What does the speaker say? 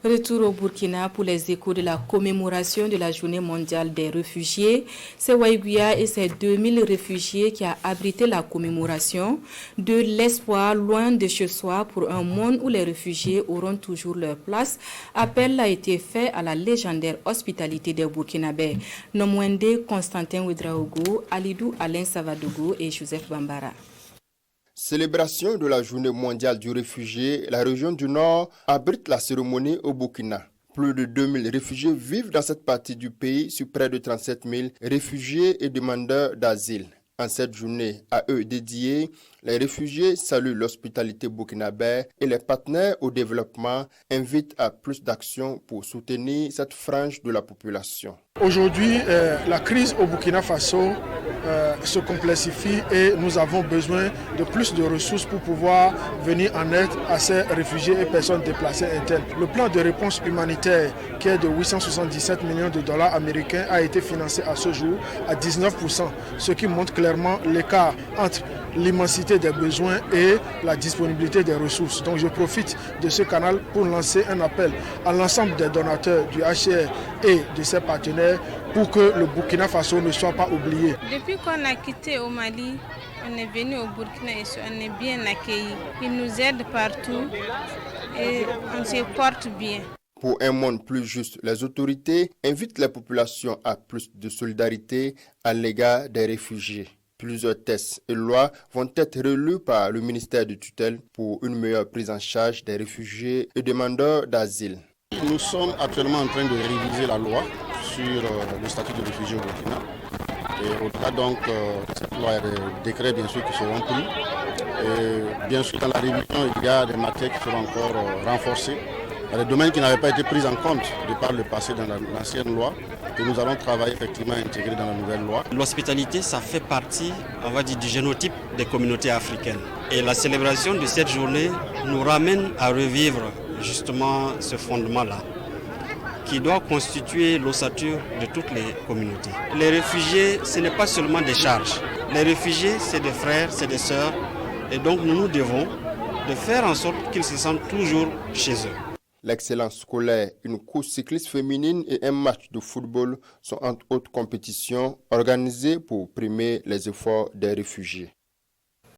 Retour au Burkina pour les échos de la commémoration de la Journée mondiale des réfugiés. C'est Waïguya et ses 2000 réfugiés qui a abrité la commémoration de l'espoir loin de chez soi pour un monde où les réfugiés auront toujours leur place. Appel a été fait à la légendaire hospitalité des Burkinabés. Nomwende, Constantin Ouedraogo, Alidou Alain Savadogo et Joseph Bambara. Célébration de la Journée mondiale du réfugié, la région du Nord abrite la cérémonie au Burkina. Plus de 2000 réfugiés vivent dans cette partie du pays sur près de 37 000 réfugiés et demandeurs d'asile. En cette journée à eux dédiée, les réfugiés saluent l'hospitalité burkinabé et les partenaires au développement invitent à plus d'actions pour soutenir cette frange de la population. Aujourd'hui, la crise au Burkina Faso se complexifie et nous avons besoin de plus de ressources pour pouvoir venir en aide à ces réfugiés et personnes déplacées internes. Le plan de réponse humanitaire qui est de 877 millions de dollars américains a été financé à ce jour à 19%, ce qui montre clairement l'écart entre l'immensité des besoins et la disponibilité des ressources. Donc je profite de ce canal pour lancer un appel à l'ensemble des donateurs du HCR et de ses partenaires pour que le Burkina Faso ne soit pas oublié. Depuis qu'on a quitté au Mali, on est venu au Burkina et on est bien accueillis. Ils nous aident partout et on se porte bien. Pour un monde plus juste, les autorités invitent les populations à plus de solidarité à l'égard des réfugiés. Plusieurs textes et lois vont être relus par le ministère de tutelle pour une meilleure prise en charge des réfugiés et demandeurs d'asile. Nous sommes actuellement en train de réviser la loi sur le statut de réfugié au Burkina. Et au-delà donc, cette loi, il y a des décrets bien sûr qui seront pris. Et bien sûr, dans la révision, il y a des matières qui seront encore renforcées. Il y a des domaines qui n'avaient pas été pris en compte de par le passé dans l'ancienne loi, que nous allons travailler effectivement à intégrer dans la nouvelle loi. L'hospitalité, ça fait partie, on va dire, du génotype des communautés africaines. Et la célébration de cette journée nous ramène à revivre justement ce fondement-là, qui doit constituer l'ossature de toutes les communautés. Les réfugiés, ce n'est pas seulement des charges. Les réfugiés, c'est des frères, c'est des sœurs. Et donc nous devons de faire en sorte qu'ils se sentent toujours chez eux. L'excellence scolaire, une course cycliste féminine et un match de football sont entre autres compétitions organisées pour primer les efforts des réfugiés.